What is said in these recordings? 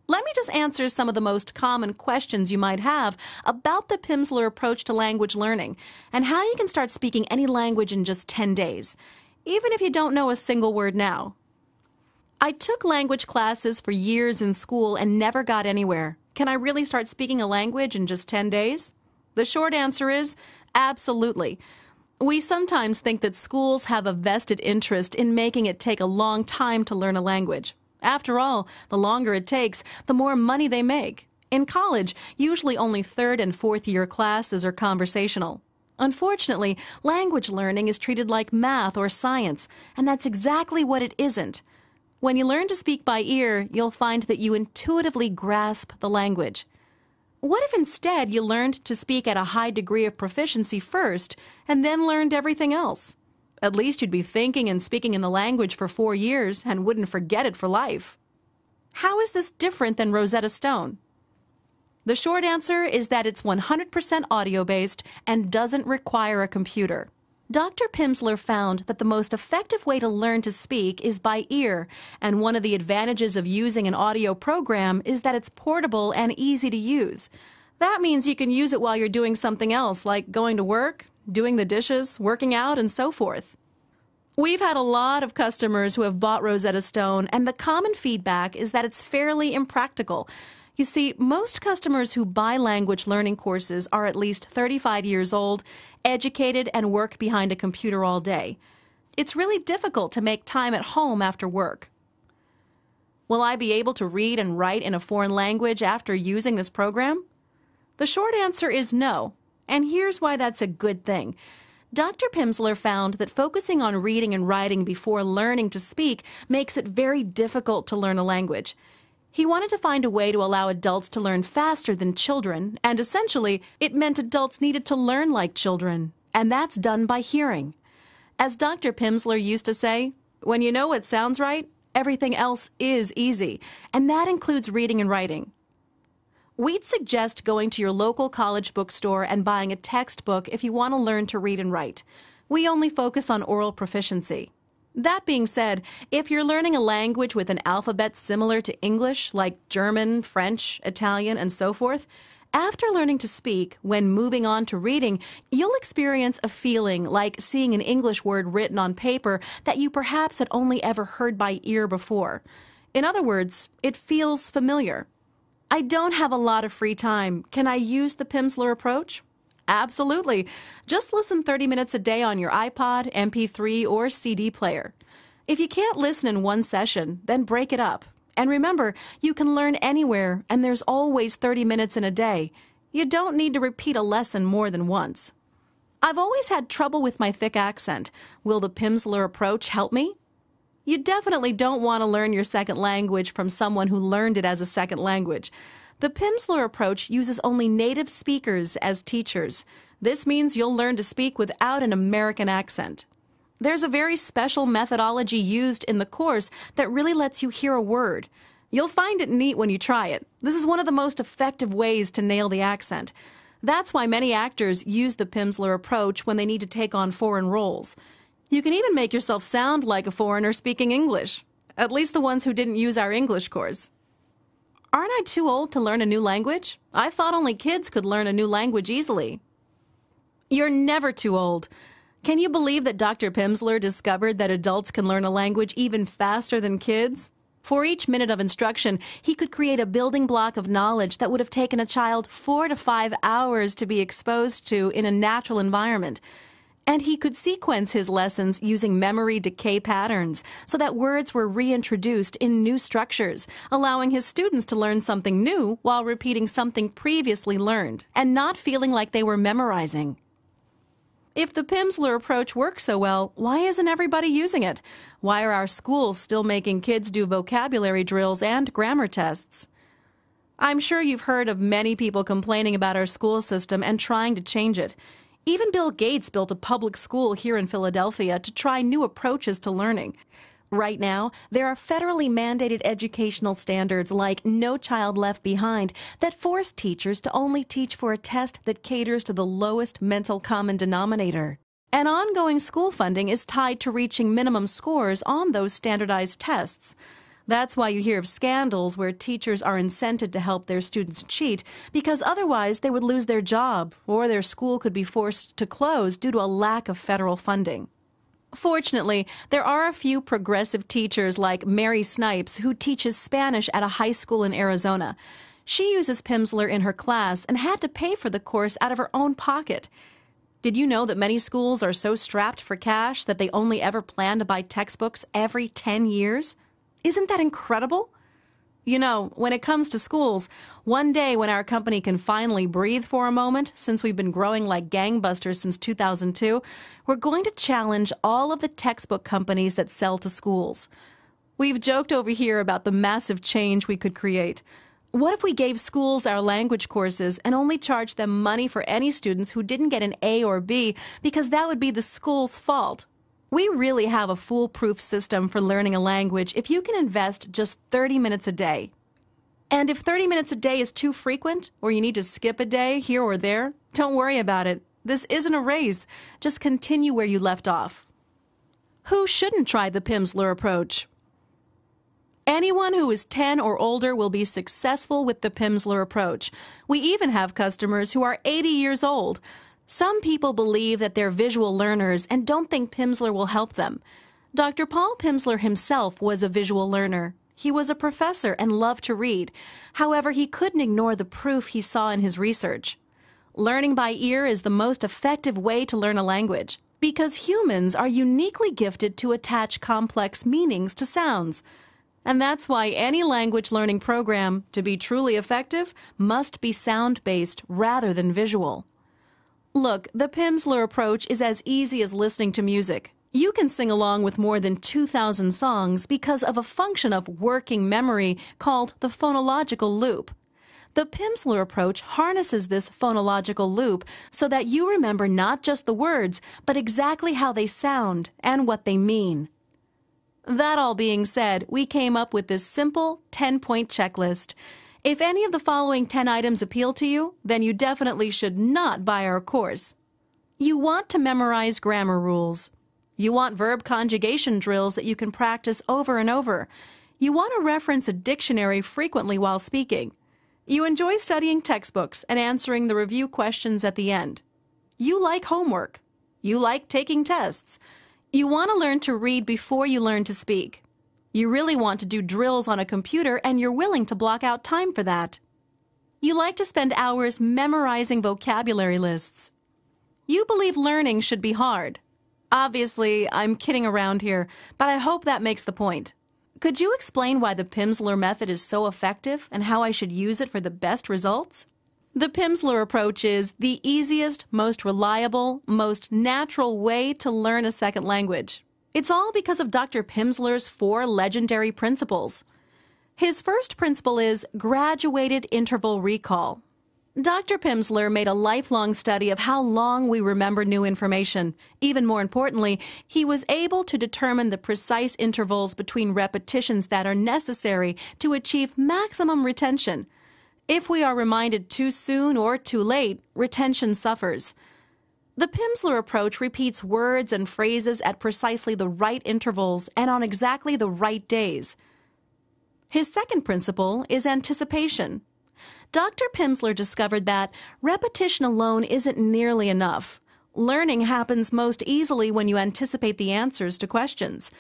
Let me just answer some of the most common questions you might have about the Pimsleur approach to language learning and how you can start speaking any language in just 10 days, even if you don't know a single word now. I took language classes for years in school and never got anywhere. Can I really start speaking a language in just 10 days? The short answer is absolutely. We sometimes think that schools have a vested interest in making it take a long time to learn a language. After all, the longer it takes, the more money they make. In college, usually only third and fourth year classes are conversational. Unfortunately, language learning is treated like math or science, and that's exactly what it isn't. When you learn to speak by ear, you'll find that you intuitively grasp the language. What if instead you learned to speak at a high degree of proficiency first and then learned everything else? At least you'd be thinking and speaking in the language for 4 years and wouldn't forget it for life. How is this different than Rosetta Stone? The short answer is that it's 100% audio-based and doesn't require a computer. Dr. Pimsleur found that the most effective way to learn to speak is by ear, and one of the advantages of using an audio program is that it's portable and easy to use. That means you can use it while you're doing something else, like going to work, doing the dishes, working out, and so forth. We've had a lot of customers who have bought Rosetta Stone, and the common feedback is that it's fairly impractical. You see, most customers who buy language learning courses are at least 35 years old, educated, and work behind a computer all day. It's really difficult to make time at home after work. Will I be able to read and write in a foreign language after using this program? The short answer is no, and here's why that's a good thing. Dr. Pimsleur found that focusing on reading and writing before learning to speak makes it very difficult to learn a language. He wanted to find a way to allow adults to learn faster than children, and essentially, it meant adults needed to learn like children, and that's done by hearing. As Dr. Pimsleur used to say, when you know what sounds right, everything else is easy, and that includes reading and writing. We'd suggest going to your local college bookstore and buying a textbook if you want to learn to read and write. We only focus on oral proficiency. That being said, if you're learning a language with an alphabet similar to English, like German, French, Italian, and so forth, after learning to speak, when moving on to reading, you'll experience a feeling like seeing an English word written on paper that you perhaps had only ever heard by ear before. In other words, it feels familiar. I don't have a lot of free time. Can I use the Pimsleur approach? Absolutely. Just listen 30 minutes a day on your iPod, MP3, or CD player. If you can't listen in one session, then break it up. And remember, you can learn anywhere, and there's always 30 minutes in a day. You don't need to repeat a lesson more than once. I've always had trouble with my thick accent. Will the Pimsleur approach help me? You definitely don't want to learn your second language from someone who learned it as a second language. The Pimsleur approach uses only native speakers as teachers. This means you'll learn to speak without an American accent. There's a very special methodology used in the course that really lets you hear a word. You'll find it neat when you try it. This is one of the most effective ways to nail the accent. That's why many actors use the Pimsleur approach when they need to take on foreign roles. You can even make yourself sound like a foreigner speaking English, at least the ones who didn't use our English course. Aren't I too old to learn a new language? I thought only kids could learn a new language easily. You're never too old. Can you believe that Dr. Pimsleur discovered that adults can learn a language even faster than kids? For each minute of instruction, he could create a building block of knowledge that would have taken a child 4 to 5 hours to be exposed to in a natural environment. And he could sequence his lessons using memory decay patterns so that words were reintroduced in new structures, allowing his students to learn something new while repeating something previously learned and not feeling like they were memorizing. If the Pimsleur approach works so well, why isn't everybody using it? Why are our schools still making kids do vocabulary drills and grammar tests? I'm sure you've heard of many people complaining about our school system and trying to change it. Even Bill Gates built a public school here in Philadelphia to try new approaches to learning. Right now, there are federally mandated educational standards like No Child Left Behind that force teachers to only teach for a test that caters to the lowest mental common denominator. And ongoing school funding is tied to reaching minimum scores on those standardized tests. That's why you hear of scandals where teachers are incented to help their students cheat, because otherwise they would lose their job or their school could be forced to close due to a lack of federal funding. Fortunately, there are a few progressive teachers like Mary Snipes who teaches Spanish at a high school in Arizona. She uses Pimsleur in her class and had to pay for the course out of her own pocket. Did you know that many schools are so strapped for cash that they only ever plan to buy textbooks every 10 years? Isn't that incredible? You know, when it comes to schools, one day when our company can finally breathe for a moment, since we've been growing like gangbusters since 2002, we're going to challenge all of the textbook companies that sell to schools. We've joked over here about the massive change we could create. What if we gave schools our language courses and only charged them money for any students who didn't get an A or B, because that would be the school's fault? We really have a foolproof system for learning a language if you can invest just 30 minutes a day. And if 30 minutes a day is too frequent, or you need to skip a day here or there, don't worry about it. This isn't a race. Just continue where you left off. Who shouldn't try the Pimsleur approach? Anyone who is 10 or older will be successful with the Pimsleur approach. We even have customers who are 80 years old. Some people believe that they're visual learners and don't think Pimsleur will help them. Dr. Paul Pimsleur himself was a visual learner. He was a professor and loved to read. However, he couldn't ignore the proof he saw in his research. Learning by ear is the most effective way to learn a language, because humans are uniquely gifted to attach complex meanings to sounds. And that's why any language learning program, to be truly effective, must be sound-based rather than visual. Look, the Pimsleur approach is as easy as listening to music. You can sing along with more than 2,000 songs because of a function of working memory called the phonological loop. The Pimsleur approach harnesses this phonological loop so that you remember not just the words, but exactly how they sound and what they mean. That all being said, we came up with this simple 10-point checklist. If any of the following 10 items appeal to you, then you definitely should not buy our course. You want to memorize grammar rules. You want verb conjugation drills that you can practice over and over. You want to reference a dictionary frequently while speaking. You enjoy studying textbooks and answering the review questions at the end. You like homework. You like taking tests. You want to learn to read before you learn to speak. You really want to do drills on a computer and you're willing to block out time for that. You like to spend hours memorizing vocabulary lists. You believe learning should be hard. Obviously, I'm kidding around here, but I hope that makes the point. Could you explain why the Pimsleur method is so effective and how I should use it for the best results? The Pimsleur approach is the easiest, most reliable, most natural way to learn a second language. It's all because of Dr. Pimsleur's 4 legendary principles. His first principle is graduated interval recall. Dr. Pimsleur made a lifelong study of how long we remember new information. Even more importantly, he was able to determine the precise intervals between repetitions that are necessary to achieve maximum retention. If we are reminded too soon or too late, retention suffers. The Pimsleur approach repeats words and phrases at precisely the right intervals and on exactly the right days. His second principle is anticipation. Dr. Pimsleur discovered that repetition alone isn't nearly enough. Learning happens most easily when you anticipate the answers to questions.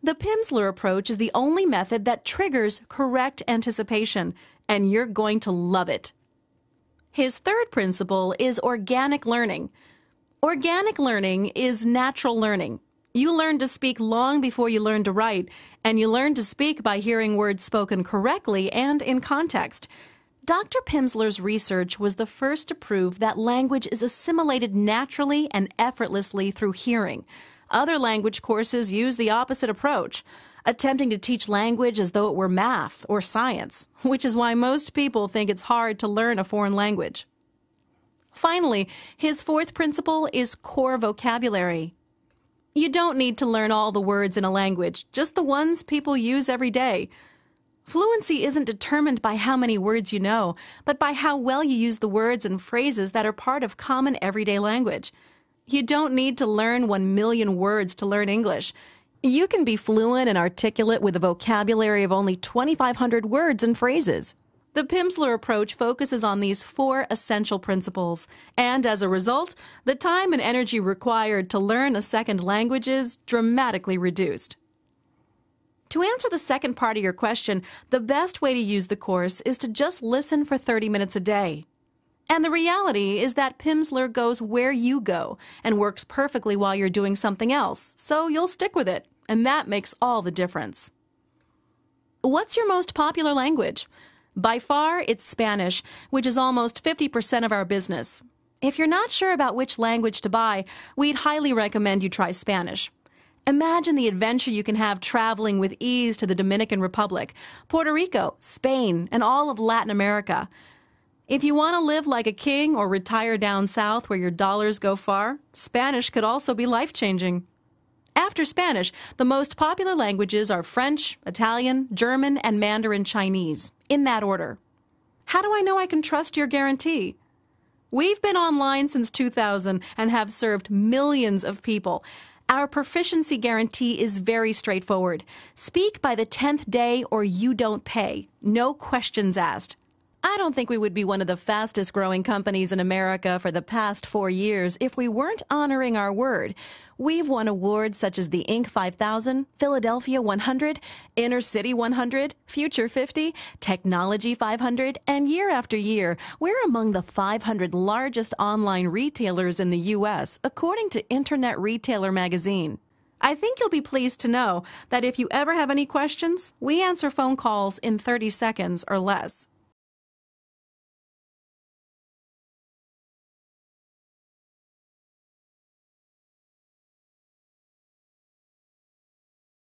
The Pimsleur approach is the only method that triggers correct anticipation, and you're going to love it. His third principle is organic learning. Organic learning is natural learning. You learn to speak long before you learn to write, and you learn to speak by hearing words spoken correctly and in context. Dr. Pimsleur's research was the first to prove that language is assimilated naturally and effortlessly through hearing. Other language courses use the opposite approach, attempting to teach language as though it were math or science, which is why most people think it's hard to learn a foreign language. Finally, his fourth principle is core vocabulary. You don't need to learn all the words in a language, just the ones people use every day. Fluency isn't determined by how many words you know, but by how well you use the words and phrases that are part of common everyday language. You don't need to learn 1 million words to learn English. You can be fluent and articulate with a vocabulary of only 2,500 words and phrases. The Pimsleur approach focuses on these 4 essential principles, and as a result, the time and energy required to learn a second language is dramatically reduced. To answer the second part of your question, the best way to use the course is to just listen for 30 minutes a day. And the reality is that Pimsleur goes where you go and works perfectly while you're doing something else, so you'll stick with it, and that makes all the difference. What's your most popular language? By far, it's Spanish, which is almost 50% of our business. If you're not sure about which language to buy, we'd highly recommend you try Spanish. Imagine the adventure you can have traveling with ease to the Dominican Republic, Puerto Rico, Spain, and all of Latin America. If you want to live like a king or retire down south where your dollars go far, Spanish could also be life-changing. After Spanish, the most popular languages are French, Italian, German, and Mandarin Chinese, in that order. How do I know I can trust your guarantee? We've been online since 2000 and have served millions of people. Our proficiency guarantee is very straightforward. Speak by the 10th day or you don't pay. No questions asked. I don't think we would be one of the fastest growing companies in America for the past 4 years if we weren't honoring our word. We've won awards such as the Inc. 5000, Philadelphia 100, Inner City 100, Future 50, Technology 500, and year after year, we're among the 500 largest online retailers in the U.S., according to Internet Retailer magazine. I think you'll be pleased to know that if you ever have any questions, we answer phone calls in 30 seconds or less.